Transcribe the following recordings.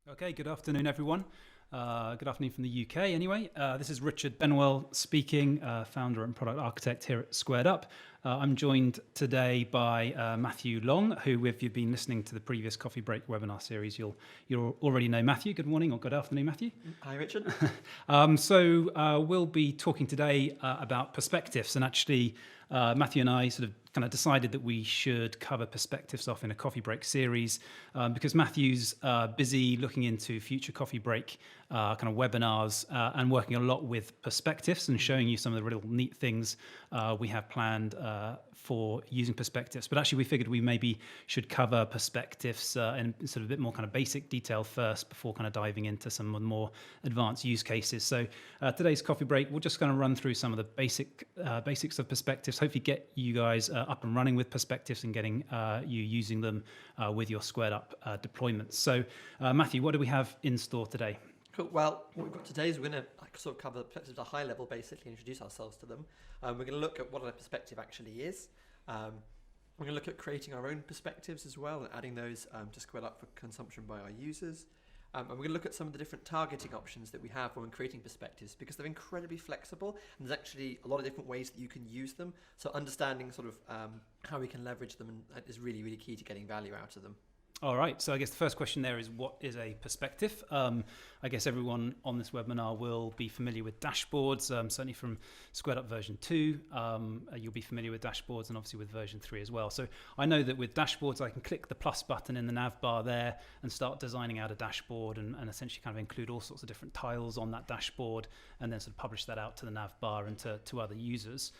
Okay, good afternoon, everyone. Good afternoon from the UK, anyway. This is Richard Benwell speaking, founder and product architect here at Squared Up. I'm joined today by Matthew Long, who, if you've been listening to the previous Coffee Break webinar series, you'll already know Matthew. Good morning or good afternoon, Matthew. Hi, Richard. We'll be talking today about perspectives, and actually, Matthew and I sort of kind of decided that we should cover perspectives off in a coffee break series because Matthew's busy looking into future coffee break kind of webinars and working a lot with perspectives and showing you some of the real neat things we have planned for using perspectives. But actually we figured we maybe should cover perspectives in sort of a bit more kind of basic detail first before kind of diving into some more advanced use cases. So today's coffee break, we're just going to run through some of the basics of perspectives, hopefully get you guys up and running with perspectives and getting you using them with your Squared Up deployments. So Matthew, what do we have in store today? Cool. Well, what we've got today is we're going to sort of cover the perspectives at a high level, basically introduce ourselves to them. We're going to look at what a perspective actually is. We're going to look at creating our own perspectives as well and adding those to Squared Up for consumption by our users. And we're going to look at some of the different targeting options that we have when creating perspectives because they're incredibly flexible and there's actually a lot of different ways that you can use them. So understanding sort of how we can leverage them is really, really key to getting value out of them. All right, so I guess the first question there is, what is a perspective? I guess everyone on this webinar will be familiar with dashboards, certainly from Squared Up version 2. You'll be familiar with dashboards and obviously with version 3 as well. So I know that with dashboards, I can click the plus button in the nav bar there and start designing out a dashboard and essentially kind of include all sorts of different tiles on that dashboard and then sort of publish that out to the nav bar and to other users.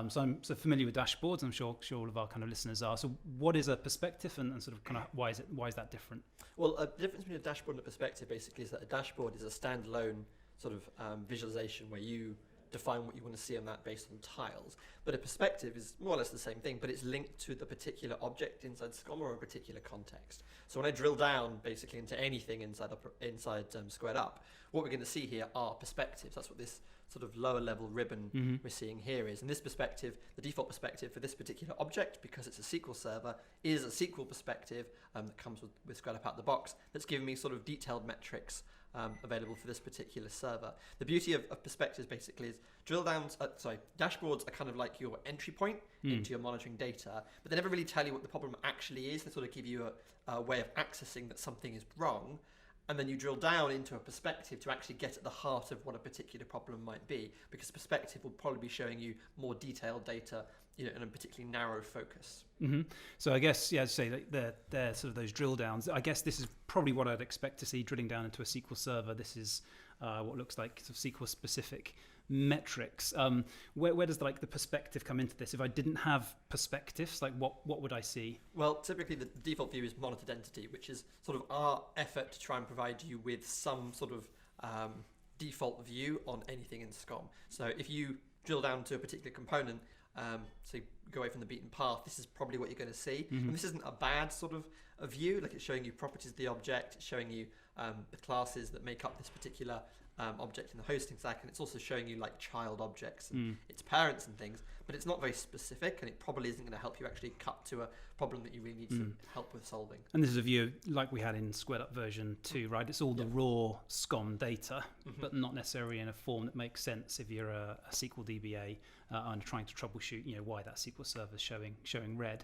So I'm so familiar with dashboards. I'm sure all of our kind of listeners are. So what is a perspective and sort of kind of why is that different? Well, the difference between a dashboard and a perspective basically is that a dashboard is a standalone sort of visualization where you define what you want to see on that based on tiles. But a perspective is more or less the same thing, but it's linked to the particular object inside SCOM or a particular context. So when I drill down basically into anything inside Squared Up, what we're going to see here are perspectives. That's what this sort of lower level ribbon we're seeing here is. And this perspective, the default perspective for this particular object, because it's a SQL server, is a SQL perspective that comes with Squared Up out the box that's giving me sort of detailed metrics available for this particular server. The beauty of perspectives basically is dashboards are kind of like your entry point into your monitoring data, but they never really tell you what the problem actually is. They sort of give you a way of accessing that something is wrong. And then you drill down into a perspective to actually get at the heart of what a particular problem might be, because perspective will probably be showing you more detailed data, in a particularly narrow focus. Mm-hmm. So I guess, yeah, I'd say that they're sort of those drill downs. I guess this is probably what I'd expect to see drilling down into a SQL server. This is what looks like sort of SQL specific metrics. Where does the perspective come into this? If I didn't have perspectives, what would I see? Well, typically the default view is monitored entity, which is sort of our effort to try and provide you with some sort of default view on anything in SCOM. So if you drill down to a particular component, so go away from the beaten path, this is probably what you're going to see. And this isn't a bad sort of a view, like it's showing you properties of the object, it's showing you the classes that make up this particular object in the hosting stack, and it's also showing you like child objects and its parents and things, but it's not very specific and it probably isn't going to help you actually cut to a problem that you really need some help with solving. And this is a view like we had in Squared Up version 2, right? It's all the raw SCOM data, but not necessarily in a form that makes sense if you're a SQL DBA and trying to troubleshoot, why that SQL server is showing red.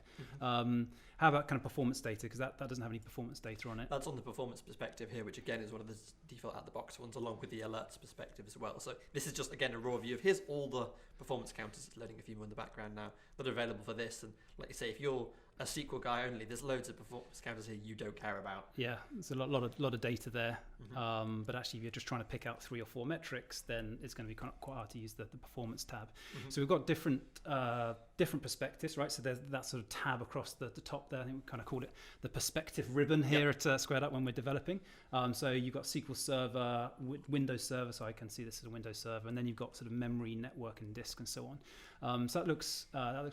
How about kind of performance data? Because that doesn't have any performance data on it. That's on the performance perspective here, which again is one of the default out-the-box ones, along with the alerts perspective as well. So this is just, again, a raw view of here's all the performance counters, loading a few more in the background now, that are available for this. And like you say, if you're a SQL guy only, there's loads of performance counters here you don't care about. Yeah, there's a lot of data there. But actually, if you're just trying to pick out 3 or 4 metrics, then it's going to be quite hard to use the performance tab. So we've got different perspectives, right? So there's that sort of tab across the top there. I think we kind of called it the perspective ribbon here at Squared Up when we're developing. So you've got SQL Server, Windows Server, so I can see this as a Windows Server, and then you've got sort of memory, network, and disk, and so on. So that looks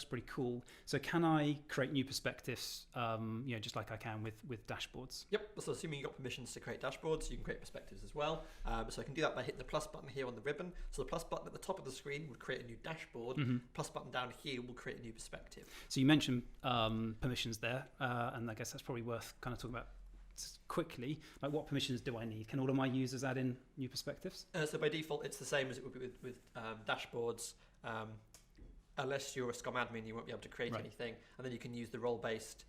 pretty cool. So can I create new perspectives, just like I can with dashboards? Yep. So assuming you've got permissions to create dashboards, you can create perspectives as well. So I can do that by hitting the plus button here on the ribbon. So the plus button at the top of the screen would create a new dashboard. Plus button down here will create a new perspective. So you mentioned permissions there, and I guess that's probably worth kind of talking about just quickly, like what permissions do I need? Can all of my users add in new perspectives? So by default, it's the same as it would be with dashboards. Unless you're a SCOM admin, you won't be able to create anything. And then you can use the role-based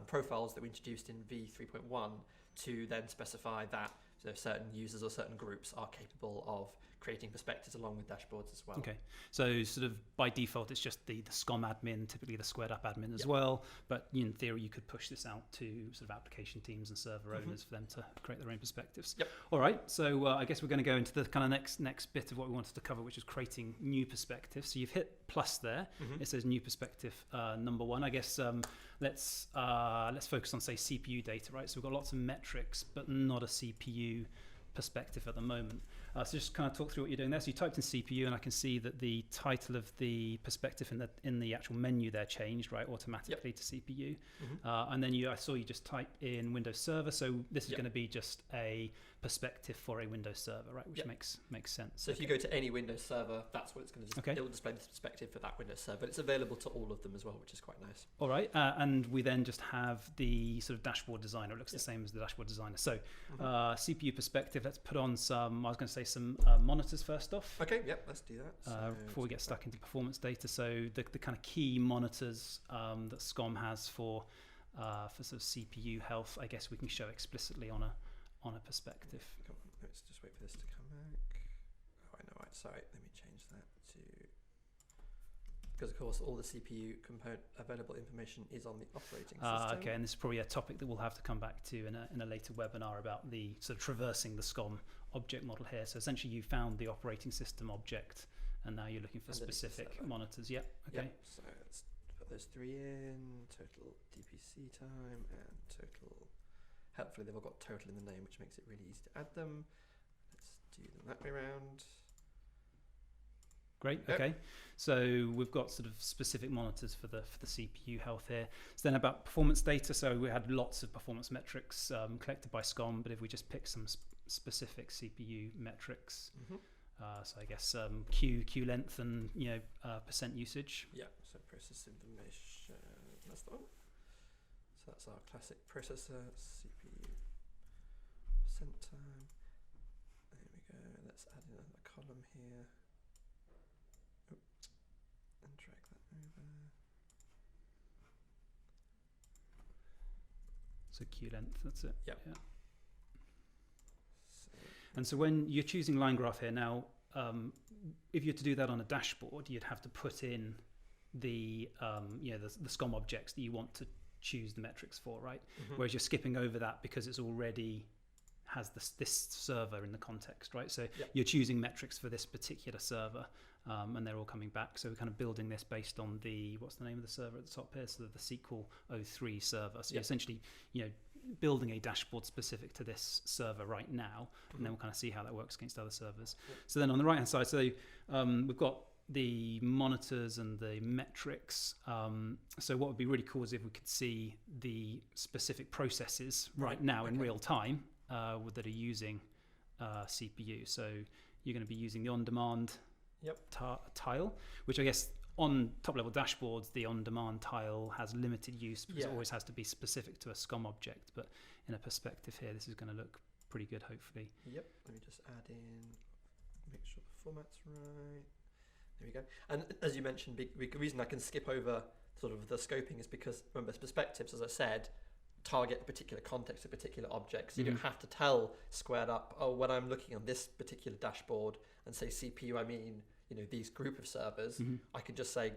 profiles that we introduced in v3.1 to then specify that certain users or certain groups are capable of creating perspectives along with dashboards as well. Okay, so sort of by default, it's just the SCOM admin, typically the squared up admin as well. But in theory, you could push this out to sort of application teams and server owners for them to create their own perspectives. Yep. All right, so I guess we're going to go into the kind of next bit of what we wanted to cover, which is creating new perspectives. So you've hit plus there. It says new perspective number 1. I guess let's focus on, say, CPU data, right? So we've got lots of metrics, but not a CPU perspective at the moment. So just kind of talk through what you're doing there. So you typed in CPU, and I can see that the title of the perspective in the actual menu there changed, right, automatically to CPU. And then I saw you just type in Windows Server. So this is going to be just a perspective for a Windows Server, right, which makes sense. So if you go to any Windows Server, that's what it's going to do. It will display this perspective for that Windows Server. But it's available to all of them as well, which is quite nice. All right, and we then just have the sort of dashboard designer. It looks the same as the dashboard designer. So CPU perspective, let's put on some, I was going to say some monitors first off. Okay, yep, let's do that. So before we get stuck into performance data. So the kind of key monitors that SCOM has for sort of CPU health, I guess we can show explicitly on a perspective. Come on, let's just wait for this to come back. Oh, I know, right, sorry, let me change that to, because of course all the CPU component available information is on the operating system. Okay, and this is probably a topic that we'll have to come back to in a later webinar about the sort of traversing the SCOM object model here. So essentially you found the operating system object, and now you're looking for specific monitors. Yeah, okay. Yep. So let's put those 3 in, total DPC time and total. Hopefully they've all got total in the name, which makes it really easy to add them. Let's do them that way around. Great. Okay, so we've got sort of specific monitors for the CPU health here. So then about performance data. So we had lots of performance metrics collected by SCOM, but if we just pick some specific CPU metrics, so I guess queue length and percent usage. Yeah. So process information. That's the one. So that's our classic processor, CPU, percent time. There we go. Let's add in another column here. And drag that over. So queue length, that's it. Yep. Yeah. And so when you're choosing line graph here now, if you're to do that on a dashboard, you'd have to put in the SCOM objects that you want to choose the metrics for, right? Whereas you're skipping over that because it's already has this server in the context, right? So you're choosing metrics for this particular server, and they're all coming back. So we're kind of building this based on what's the name of the server at the top here? So the SQL 03 server. So you're essentially, building a dashboard specific to this server right now, and then we'll kind of see how that works against other servers. So then on the right hand side, so we've got the monitors and the metrics. So what would be really cool is if we could see the specific processes right now in real time that are using CPU. So you're going to be using the on-demand tile, which I guess on top-level dashboards, the on-demand tile has limited use because it always has to be specific to a SCOM object. But in a perspective here, this is going to look pretty good, hopefully. Yep. Let me just add in, make sure the format's right. There we go. And as you mentioned, the reason I can skip over sort of the scoping is because, remember, perspectives, as I said, target a particular context, a particular object. So you don't have to tell Squared Up, oh, when I'm looking on this particular dashboard and say CPU, I mean, these group of servers, I could just say,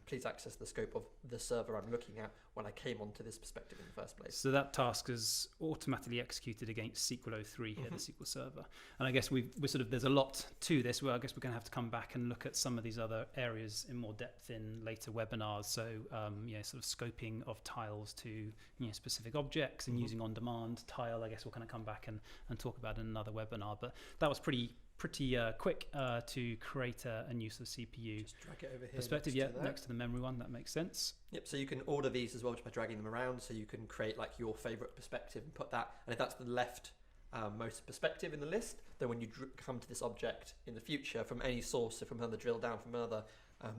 please access the scope of the server I'm looking at when I came onto this perspective in the first place. So that task is automatically executed against SQL 03 here, the SQL Server. And I guess we're there's a lot to this. Well, I guess we're going to have to come back and look at some of these other areas in more depth in later webinars. So, sort of scoping of tiles to specific objects and using on-demand tile. I guess we'll kind of come back and talk about in another webinar. But that was pretty quick to create a new sort of CPU just drag it over here perspective. Next to the memory one, that makes sense. Yep. So you can order these as well just by dragging them around. So you can create like your favorite perspective and put that. And if that's the left most perspective in the list, then when you come to this object in the future from any source, so from another drill down from another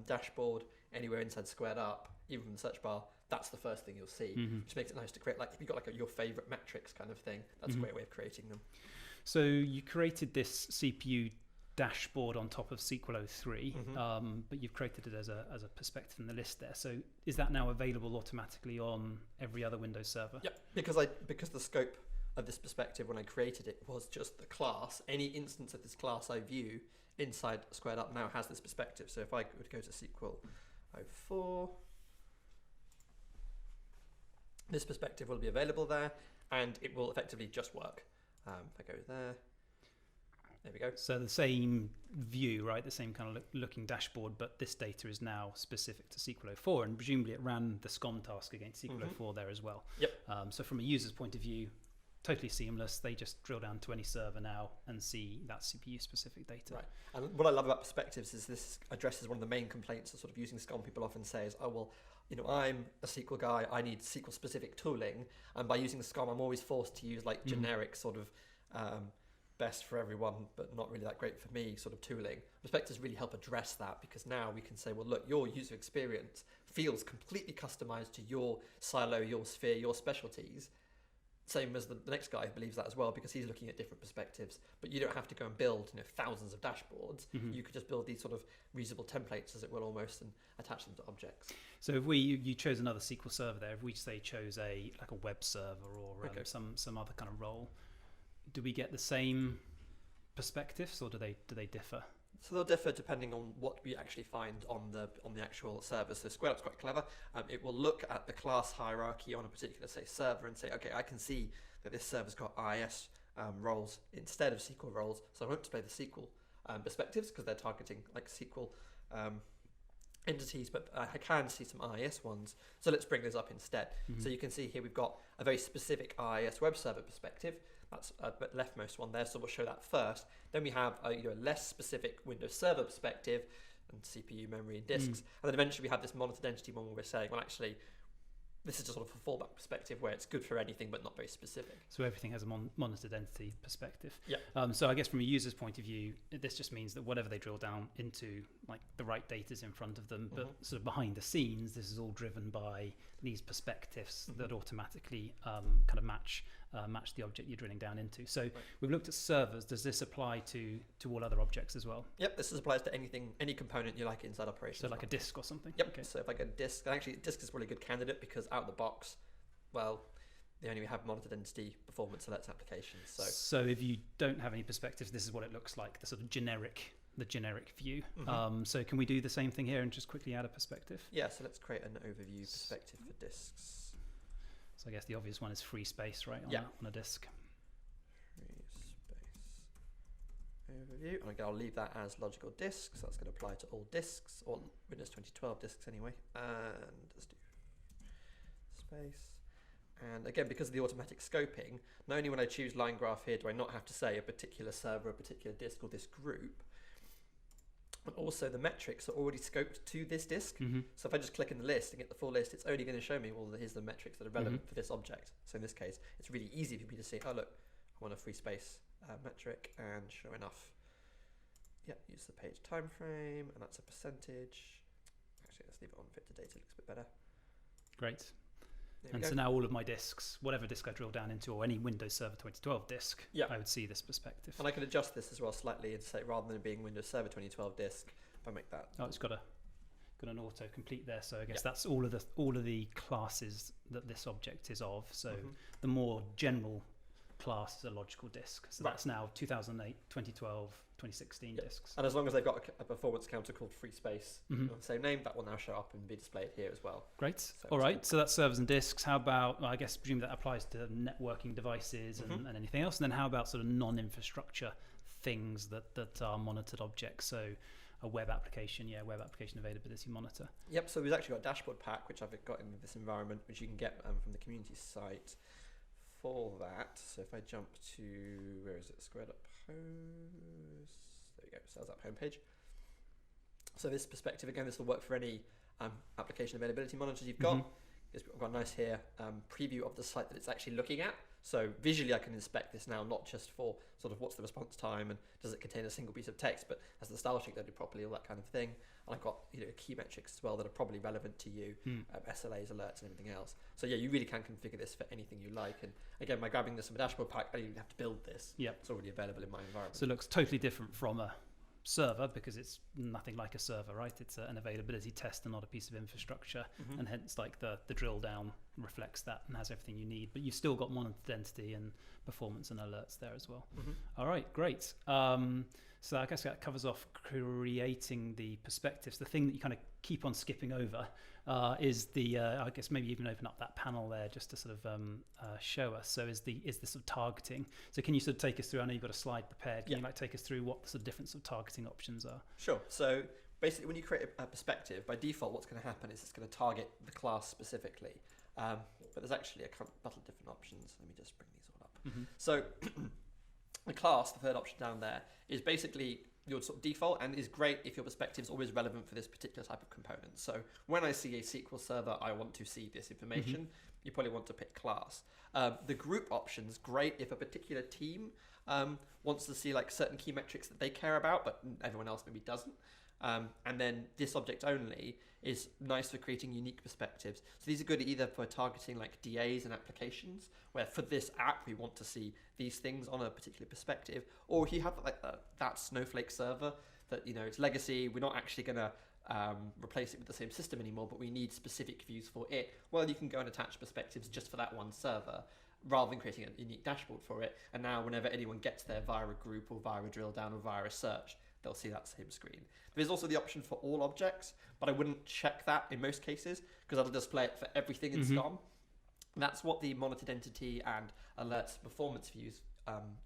dashboard, anywhere inside Squared Up, even from the search bar, that's the first thing you'll see, which makes it nice to create, like if you've got like your favorite metrics kind of thing, that's a great way of creating them. So you created this CPU dashboard on top of SQL 03, but you've created it as a perspective in the list there. So is that now available automatically on every other Windows server? Yep, because the scope of this perspective when I created it was just the class. Any instance of this class I view inside Squared Up now has this perspective. So if I would go to SQL 04, this perspective will be available there, and it will effectively just work. If I go there we go. So the same view, right? The same kind of looking dashboard, but this data is now specific to SQL 04, and presumably it ran the SCOM task against SQL 04 there as well. Yep. So from a user's point of view, totally seamless. They just drill down to any server now and see that CPU specific data. Right. And what I love about perspectives is this addresses one of the main complaints of sort of using SCOM. People often say is, oh, well, I'm a SQL guy, I need SQL specific tooling. And by using the SCOM, I'm always forced to use like generic sort of best for everyone, but not really that great for me sort of tooling. Perspectives really help address that, because now we can say, well, look, your user experience feels completely customized to your silo, your sphere, your specialties. Same as the next guy believes that as well, because he's looking at different perspectives. But you don't have to go and build thousands of dashboards. You could just build these sort of reusable templates, as it will almost, and attach them to objects. So if you chose another SQL server there, if we say chose a web server or some other kind of role, do we get the same perspectives, or do they differ? So they'll differ depending on what we actually find on the actual server. So Squared Up's quite clever. It will look at the class hierarchy on a particular, say, server and say, okay, I can see that this server's got IIS roles instead of SQL roles. So I won't display the SQL perspectives because they're targeting like SQL entities, but I can see some IIS ones. So let's bring those up instead. So you can see here we've got a very specific IIS web server perspective. That's the leftmost one there, so we'll show that first. Then we have a less specific Windows Server perspective and CPU, memory, and disks. And then eventually we have this monitored entity one where we're saying, well, actually, this is just sort of a fallback perspective where it's good for anything but not very specific. So everything has a monitored entity perspective. Yeah. So I guess from a user's point of view, this just means that whatever they drill down into, like the right data is in front of them, but sort of behind the scenes, this is all driven by these perspectives that automatically kind of match the object you're drilling down into. So we've looked at servers. Does this apply to all other objects as well? Yep, this applies to anything, any component you like inside operations. So like a disk or something? Yep. Okay. So if I get a disk, and actually disk is probably a good candidate because out of the box, well, they only have monitored entity performance alerts applications. So if you don't have any perspectives, this is what it looks like, the sort of generic view. So can we do the same thing here and just quickly add a perspective? Yeah, so let's create an overview perspective for disks. So I guess the obvious one is free space, right, on a disk. Free space overview. And again, I'll leave that as logical disks. So that's going to apply to all disks, or Windows 2012 disks anyway. And let's do space. And again, because of the automatic scoping, not only when I choose line graph here do I not have to say a particular server, a particular disk, or this group, but also the metrics are already scoped to this disk. So if I just click in the list and get the full list, it's only going to show me, well, here's the metrics that are relevant for this object. So in this case, it's really easy for me to see, oh, look, I want a free space metric, and sure enough, use the page time frame, and that's a percentage. Actually, let's leave it on fit to data, it looks a bit better. Great. And so now all of my disks, whatever disk I drill down into, or any Windows Server 2012 disk, I would see this perspective. And I can adjust this as well slightly and say, rather than it being Windows Server 2012 disk, if I make that. Oh, it's got an auto complete there. So I guess that's all of the classes that this object is of. So the more general class is a logical disk. So that's now 2008, 2012, 2016 disks. And as long as they've got a performance counter called free space, the same name, that will now show up and be displayed here as well. Great. So all right. So that's servers and disks. How about, I guess, presume that applies to networking devices and anything else. And then how about sort of non-infrastructure things that are monitored objects? So a web application, web application availability monitor. Yep. So we've actually got a dashboard pack, which I've got in this environment, which you can get from the community site for that. So if I jump to, where is it? Squared Up Post. There we go. So that's that homepage. So this perspective, again, this will work for any application availability monitors you've got. I've got a nice here preview of the site that it's actually looking at. So visually I can inspect this now, not just for sort of what's the response time and does it contain a single piece of text, but has the style sheet loaded properly, all that kind of thing. And I've got key metrics as well that are probably relevant to you, SLAs, alerts, and everything else. So yeah, you really can configure this for anything you like. And again, by grabbing this from a dashboard pack, I don't even have to build this. Yep. It's already available in my environment. So it looks totally different from a server because it's nothing like a server, right? It's an availability test and not a piece of infrastructure, and hence like the drill down reflects that and has everything you need, but you've still got monitored identity and performance and alerts there as well. All right, great. So I guess that covers off creating the perspectives. The thing that you kind of keep on skipping over is the I guess maybe even open up that panel there just to sort of show us. So is the sort of targeting. So can you sort of take us through? I know you've got a slide prepared. Can you like take us through what the sort of different sort of targeting options are? Sure. So basically, when you create a perspective, by default, what's going to happen is it's going to target the class specifically. But there's actually a couple of different options. Let me just bring these all up. So the class, the third option down there, is basically your sort of default and is great if your perspective is always relevant for this particular type of component. So when I see a SQL server, I want to see this information. You probably want to pick class. The group option's great if a particular team wants to see like certain key metrics that they care about, but everyone else maybe doesn't. And then this object only is nice for creating unique perspectives. So these are good either for targeting like DAs and applications, where for this app we want to see these things on a particular perspective, or if you have like that Snowflake server that it's legacy, we're not actually going to replace it with the same system anymore, but we need specific views for it. Well, you can go and attach perspectives just for that one server, rather than creating a unique dashboard for it. And now whenever anyone gets there via a group or via a drill down or via a search, they'll see that same screen. There's also the option for all objects, but I wouldn't check that in most cases because that'll display it for everything in SCOM. That's what the monitored entity and alerts performance views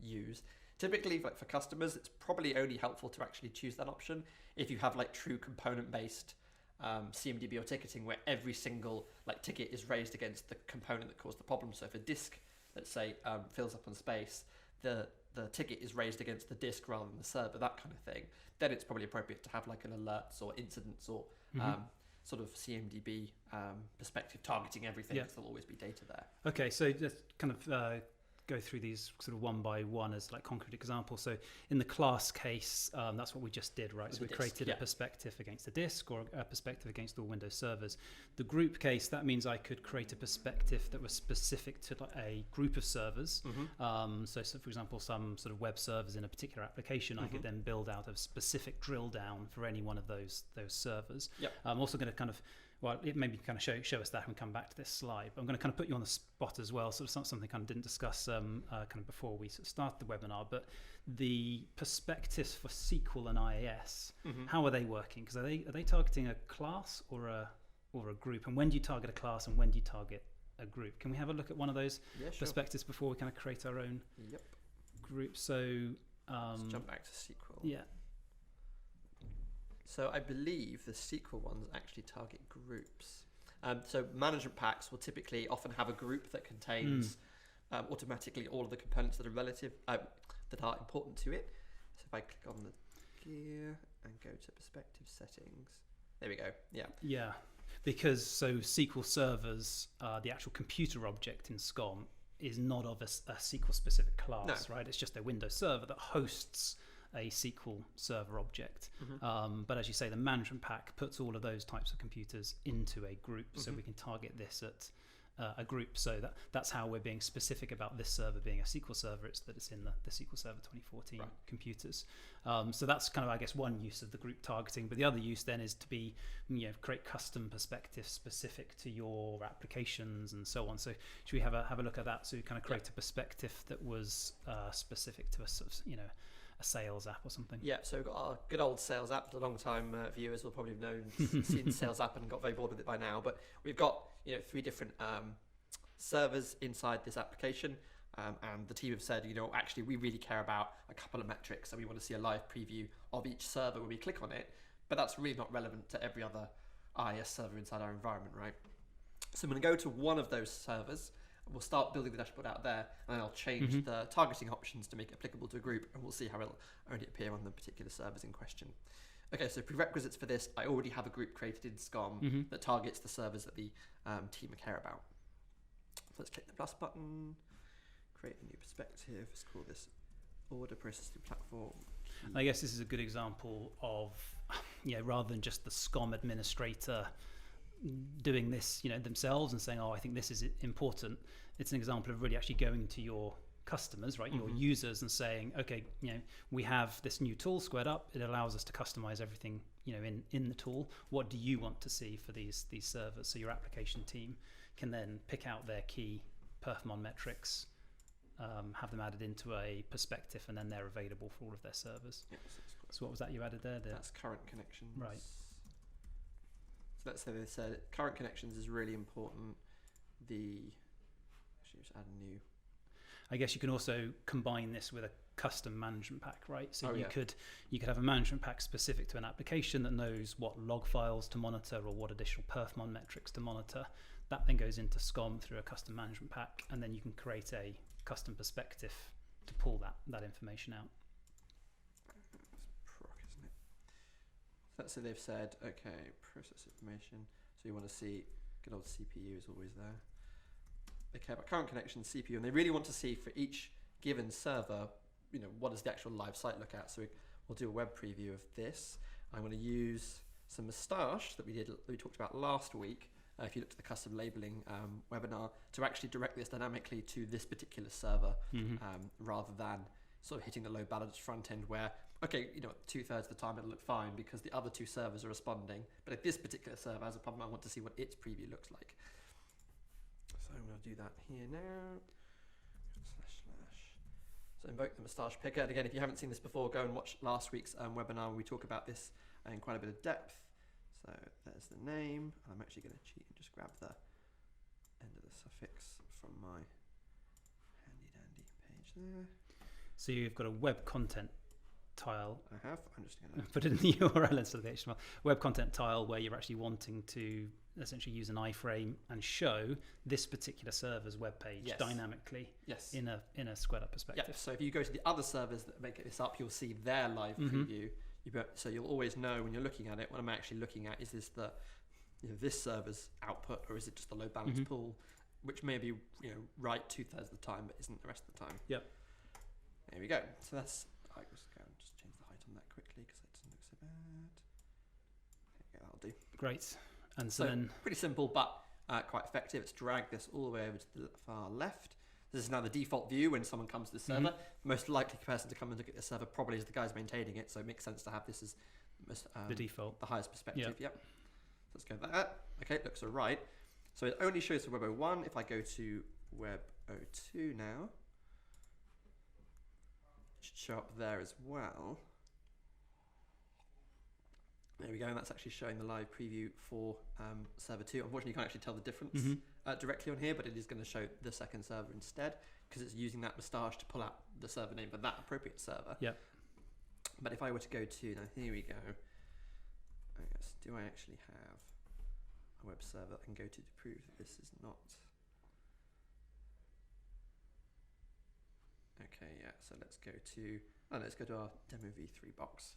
use. Typically, like for customers, it's probably only helpful to actually choose that option if you have like true component-based CMDB or ticketing, where every single like ticket is raised against the component that caused the problem. So if a disk, let's say, fills up on space, the ticket is raised against the disk rather than the server, that kind of thing, then it's probably appropriate to have like an alerts or incidents or sort of CMDB perspective targeting everything, because there'll always be data there. Okay, so just kind of go through these sort of one by one as like concrete examples. So in the class case, that's what we just did, right? So we created a perspective against a disk or a perspective against all Windows servers. The group case, that means I could create a perspective that was specific to like a group of servers. So for example, some sort of web servers in a particular application, I could then build out a specific drill down for any one of those servers. I'm also going to kind of, well, it maybe kind of show us that and come back to this slide. But I'm going to kind of put you on the spot as well. So it's something kind of didn't discuss kind of before we started the webinar. But the perspectives for SQL and IIS, how are they working? Because are they targeting a class or a group? And when do you target a class and when do you target a group? Can we have a look at one of those perspectives before we kind of create our own group? So let's jump back to SQL. Yeah. So I believe the SQL ones actually target groups. So management packs will typically often have a group that contains automatically all of the components that are that are important to it. So if I click on the gear and go to perspective settings, there we go. Yeah. Because so SQL servers, the actual computer object in SCOM is not of a SQL specific class, right? It's just a Windows server that hosts a SQL server object. But as you say, the management pack puts all of those types of computers into a group, so we can target this at a group. So that's how we're being specific about this server being a SQL server. It's that it's in the SQL Server 2014 computers. So that's kind of, I guess, one use of the group targeting. But the other use then is to be, create custom perspectives specific to your applications and so on. So should we have a look at that? So you kind of create a perspective that was specific to a sort of, a sales app or something. Yeah, so we've got our good old sales app. The long-time viewers will probably have seen the sales app and got very bored with it by now. But we've got 3 different servers inside this application, and the team have said, actually we really care about a couple of metrics, and we want to see a live preview of each server when we click on it. But that's really not relevant to every other IIS server inside our environment, right? So I'm going to go to one of those servers. We'll start building the dashboard out there, and I'll change the targeting options to make it applicable to a group, and we'll see how it'll only appear on the particular servers in question. Okay, so prerequisites for this, I already have a group created in SCOM that targets the servers that the team care about. So let's click the plus button, create a new perspective. Let's call this order processing platform. I guess this is a good example of, rather than just the SCOM administrator doing this, themselves and saying, oh, I think this is important. It's an example of really actually going to your customers, right, your users, and saying, okay, we have this new tool Squared Up. It allows us to customize everything, in the tool. What do you want to see for these servers? So your application team can then pick out their key perfmon metrics, have them added into a perspective, and then they're available for all of their servers. Yes, So what was that you added there? That's current connections. Right. So let's say they said current connections is really important. Actually just add a new. I guess you can also combine this with a custom management pack, right? So you yeah. could have a management pack specific to an application that knows what log files to monitor or what additional perfmon metrics to monitor. That then goes into SCOM through a custom management pack, and then you can create a custom perspective to pull that information out. It's proc, isn't it? Let's say they've said, okay, process information. So you want to see, good old CPU is always there. They care about current connection, CPU, and they really want to see for each given server, what does the actual live site look at. So we'll do a web preview of this. I'm going to use some Moustache that we talked about last week. If you looked at the custom labeling webinar, to actually direct this dynamically to this particular server, rather than sort of hitting the load balance front end where, okay, 2/3 of the time it'll look fine because the other two servers are responding. But if this particular server has a problem, I want to see what its preview looks like. So I'm going to do that here now. / So invoke the Moustache picker. And again, if you haven't seen this before, go and watch last week's webinar where we talk about this in quite a bit of depth. So there's the name. I'm actually going to cheat and just grab the end of the suffix from my handy dandy page there. So you've got a web content tile. I have. I'm just going to put it in the URL instead of the HTML. Web content tile where you're actually wanting to essentially use an iframe and show this particular server's web page dynamically in a Squared Up perspective. Yep. So if you go to the other servers that make this up, you'll see their live preview. So you'll always know when you're looking at it, what I'm actually looking at, is this this server's output, or is it just the load balance pool, which may be right 2/3 of the time, but isn't the rest of the time. Yep. There we go. So that's. I just go and just change the height on that quickly because it doesn't look so bad. Okay, that'll do. Great. And so then pretty simple, but quite effective. Let's drag this all the way over to the far left. This is now the default view when someone comes to the server. Most likely person to come and look at the server probably is the guys maintaining it, so it makes sense to have this as the default, the highest perspective. Yep. So let's go with that. Okay, it looks all right. So it only shows the Web 01. If I go to Web 02 now, it should show up there as well. There we go, and that's actually showing the live preview for server 2. Unfortunately, you can't actually tell the difference directly on here, but it is going to show the second server instead because it's using that Moustache to pull out the server name for that appropriate server. Yep. But if I were to go to, now here we go, I guess, do I actually have a web server that I can go to prove that this is not? Okay, yeah, so let's go to our demo v3 box.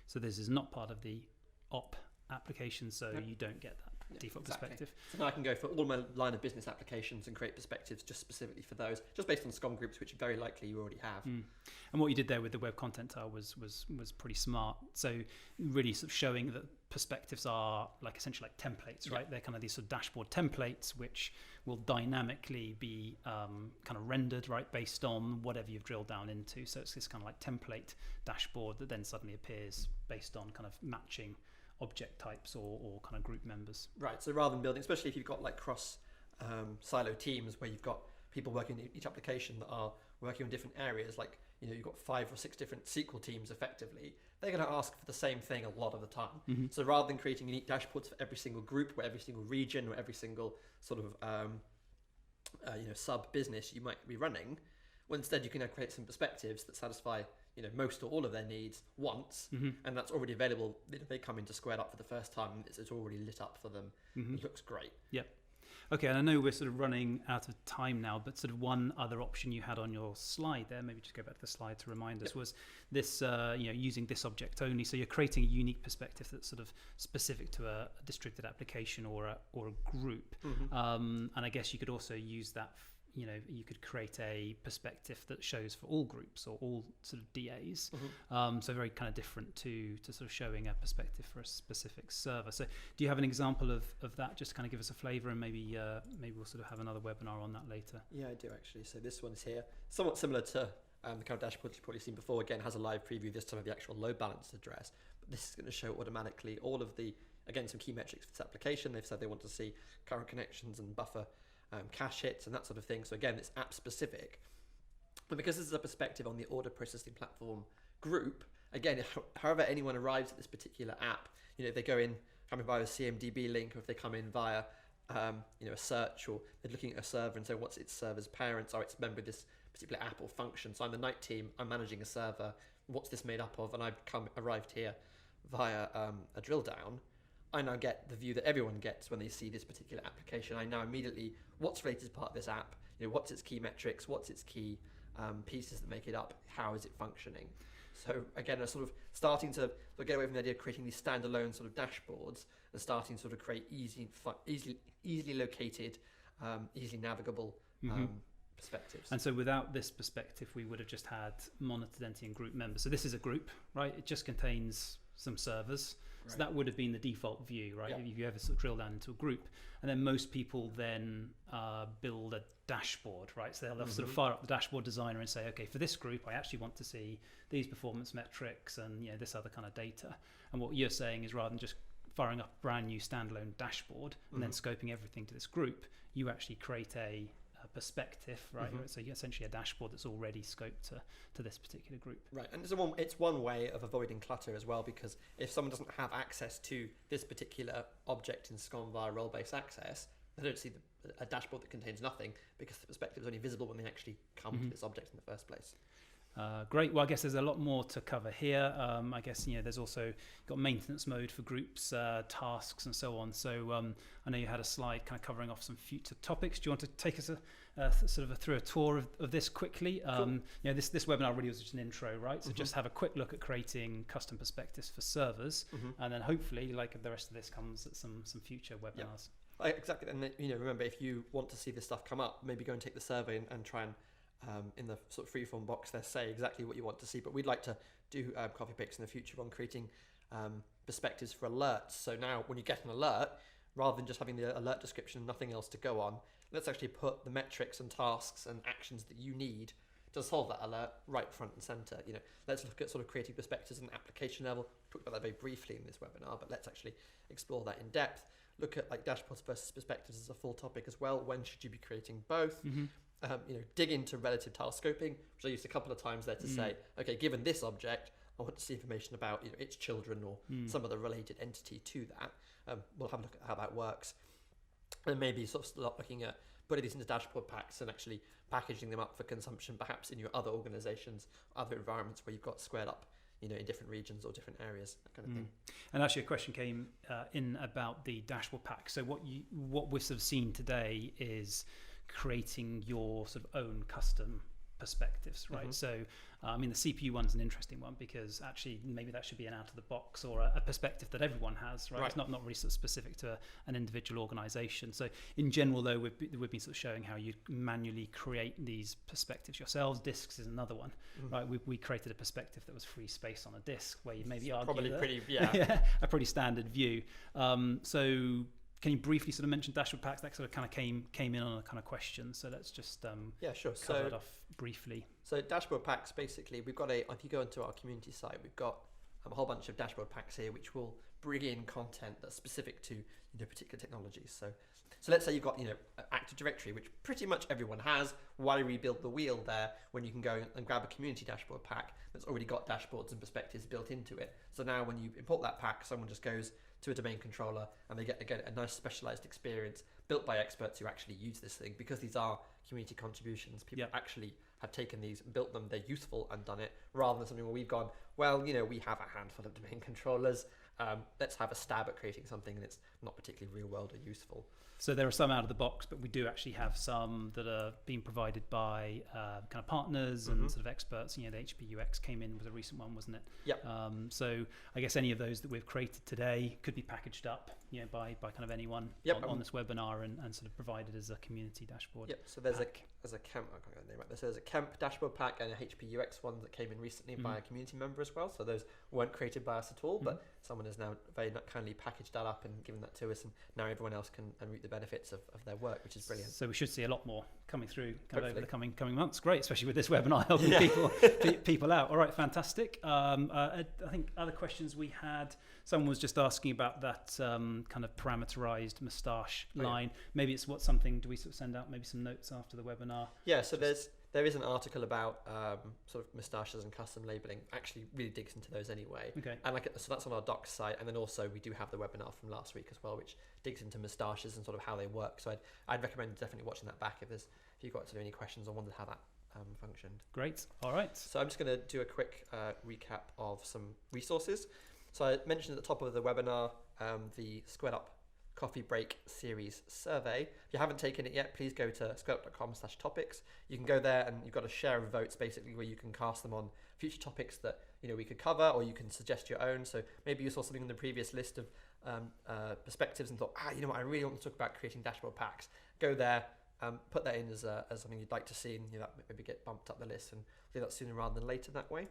So this is not part of the op application, so you don't get that default perspective. So now I can go for all my line of business applications and create perspectives just specifically for those, just based on SCOM groups, which very likely you already have. And what you did there with the web content tile was pretty smart. So really sort of showing that perspectives are essentially like templates, right? They're kind of these sort of dashboard templates which will dynamically be kind of rendered, right, based on whatever you've drilled down into. So it's this kind of like template dashboard that then suddenly appears based on kind of matching object types or kind of group members. Right, so rather than building, especially if you've got like cross silo teams where you've got people working in each application that are working on different areas, like you've got 5 or 6 different SQL teams effectively, they're going to ask for the same thing a lot of the time. So rather than creating unique dashboards for every single group or every single region or every single sort of sub business you might be running, well, instead you can now create some perspectives that satisfy most or all of their needs once, and that's already available. They come into Squared Up for the first time and it's already lit up for them. It looks great. Yep. Okay, and I know we're sort of running out of time now, but sort of one other option you had on your slide there, maybe just go back to the slide to remind us, was this, using this object only. So you're creating a unique perspective that's sort of specific to a distributed application or a group. And I guess you could also use that you could create a perspective that shows for all groups or all sort of DAs. So very kind of different to sort of showing a perspective for a specific server. So do you have an example of that, just to kind of give us a flavor, and maybe we'll sort of have another webinar on that later? Yeah, I do actually. So this one's here, somewhat similar to the kind of dashboard you've probably seen before. Again, has a live preview this time of the actual load balance address. But this is going to show automatically all of the, again, some key metrics for this application. They've said they want to see current connections and buffer cache hits and that sort of thing. So again, it's app specific. But because this is a perspective on the order processing platform group, again, however anyone arrives at this particular app, if they go in coming via a CMDB link, or if they come in via a search, or they're looking at a server and say what's its server's parents, or it's member of this particular app or function. So I'm the night team, I'm managing a server, what's this made up of? And I've arrived here via a drill down. I now get the view that everyone gets when they see this particular application. I know immediately what's rated as part of this app, what's its key metrics, what's its key pieces that make it up, how is it functioning. So again, I'm sort of starting to get away from the idea of creating these standalone sort of dashboards and starting to sort of create easily located, easily navigable perspectives. And so without this perspective, we would have just had monitored entity and group members. So this is a group, right? It just contains some servers. So that would have been the default view, right? If you ever sort of drill down into a group. And then most people then build a dashboard, right? So they'll sort of fire up the dashboard designer and say, okay, for this group, I actually want to see these performance metrics and this other kind of data. And what you're saying is, rather than just firing up a brand new standalone dashboard and then scoping everything to this group, you actually create a perspective, right? So you're essentially a dashboard that's already scoped to this particular group. Right, and it's one way of avoiding clutter as well, because if someone doesn't have access to this particular object in SCOM via role-based access, they don't see a dashboard that contains nothing, because the perspective is only visible when they actually come to this object in the first place. Great. Well, I guess there's a lot more to cover here. I guess there's also got maintenance mode for groups, tasks, and so on. So I know you had a slide kind of covering off some future topics. Do you want to take us through a tour of this quickly? Cool. This webinar really was just an intro, right? So just have a quick look at creating custom perspectives for servers, and then hopefully, like the rest of this, comes at some future webinars. Yep. Exactly. And remember, if you want to see this stuff come up, maybe go and take the survey and try and in the sort of freeform box there, say exactly what you want to see. But we'd like to do coffee picks in the future on creating perspectives for alerts. So now when you get an alert, rather than just having the alert description and nothing else to go on, let's actually put the metrics and tasks and actions that you need to solve that alert right front and center. Let's look at sort of creating perspectives at an application level. We talked about that very briefly in this webinar, but let's actually explore that in depth. Look at like dashboards versus perspectives as a full topic as well. When should you be creating both? Dig into relative task scoping, which I used a couple of times there to say, okay, given this object, I want to see information about its children or some other related entity to that. We'll have a look at how that works, and maybe sort of start looking at putting these into dashboard packs and actually packaging them up for consumption, perhaps in your other organizations, other environments where you've got squared up, in different regions or different areas, that kind of thing. And actually, a question came in about the dashboard pack. So what we've sort of seen today is creating your sort of own custom perspectives, right? So the CPU one's an interesting one, because actually maybe that should be an out of the box or a perspective that everyone has, right? It's not really sort of specific to an individual organization. So in general, though, we've been sort of showing how you manually create these perspectives yourselves. Disks is another one, right? We created a perspective that was free space on a disk, where you maybe argue probably that, a pretty standard view. So can you briefly sort of mention dashboard packs? That sort of came in on a kind of question. So let's just sure. cover it off briefly. So dashboard packs, basically, we've got if you go into our community site, we've got a whole bunch of dashboard packs here, which will bring in content that's specific to particular technologies. So let's say you've got Active Directory, which pretty much everyone has. Why rebuild the wheel there when you can go and grab a community dashboard pack that's already got dashboards and perspectives built into it? So now when you import that pack, someone just goes to a domain controller and they get again a nice specialized experience built by experts who actually use this thing, because these are community contributions. People actually have taken these and built them, they're useful and done it, rather than something where we've gone, well, we have a handful of domain controllers, let's have a stab at creating something and it's not particularly real world or useful. So there are some out of the box, but we do actually have some that are being provided by kind of partners and sort of experts. The HP UX came in with a recent one, wasn't it? Yep. So I guess any of those that we've created today could be packaged up, by kind of anyone on this webinar and sort of provided as a community dashboard. Yep. So there's pack. a Kemp. I can't get the name right. There's a Kemp dashboard pack and a HP UX one that came in recently by a community member as well. So those weren't created by us at all, but someone has now very kindly packaged that up and given that to us, and now everyone else can reap the benefits of their work, which is brilliant. So we should see a lot more coming through Hopefully. over the coming months. Great, especially with this webinar helping people out. All right, fantastic. I think other questions we had, someone was just asking about that kind of parameterized moustache line. Maybe it's something, do we sort of send out maybe some notes after the webinar? Yeah, so there is an article about sort of moustaches and custom labeling, actually really digs into those anyway. Okay. And so that's on our docs site, and then also we do have the webinar from last week as well, which digs into moustaches and sort of how they work. So I'd recommend definitely watching that back if you've got sort of any questions or wondered how that functioned. Great. All right. So I'm just going to do a quick recap of some resources. So I mentioned at the top of the webinar the Squared Up Coffee Break Series survey. If you haven't taken it yet, please go to squareup.com/topics. You can go there and you've got a share of votes basically where you can cast them on future topics that we could cover, or you can suggest your own. So maybe you saw something on the previous list of perspectives and thought, I really want to talk about creating dashboard packs. Go there, put that in as something you'd like to see, and that maybe get bumped up the list, and do that sooner rather than later that way.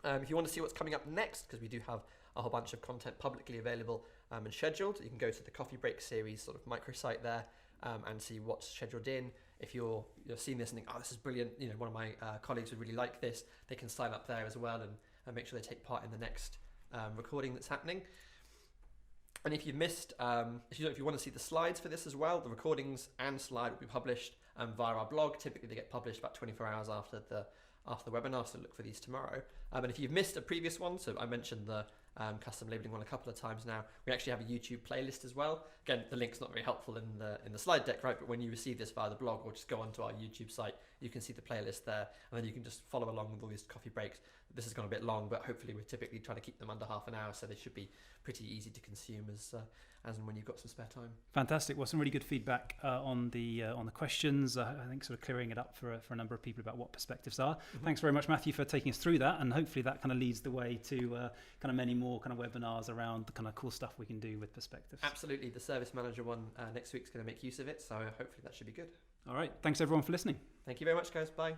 If you want to see what's coming up next, because we do have a whole bunch of content publicly available and scheduled, you can go to the Coffee Break Series sort of microsite there and see what's scheduled in. If you're seeing this and think, this is brilliant, one of my colleagues would really like this, they can sign up there as well and make sure they take part in the next recording that's happening. And if you've missed, if you want to see the slides for this as well, the recordings and slide will be published via our blog. Typically they get published about 24 hours after the webinar, so look for these tomorrow. And if you've missed a previous one, so I mentioned the custom labeling one a couple of times now, we actually have a YouTube playlist as well. Again, the link's not very helpful in the slide deck, right? But when you receive this via the blog or just go onto our YouTube site, you can see the playlist there, and then you can just follow along with all these coffee breaks. This has gone a bit long, but hopefully we're typically trying to keep them under half an hour, so they should be pretty easy to consume as and when you've got some spare time. Fantastic. Well, some really good feedback on the questions. I think sort of clearing it up for a number of people about what perspectives are. Thanks very much, Matthew, for taking us through that, and hopefully that kind of leads the way to kind of many more kind of webinars around the kind of cool stuff we can do with perspectives. Absolutely. The Service Manager one next week is going to make use of it, so hopefully that should be good. All right. Thanks everyone for listening. Thank you very much, guys. Bye.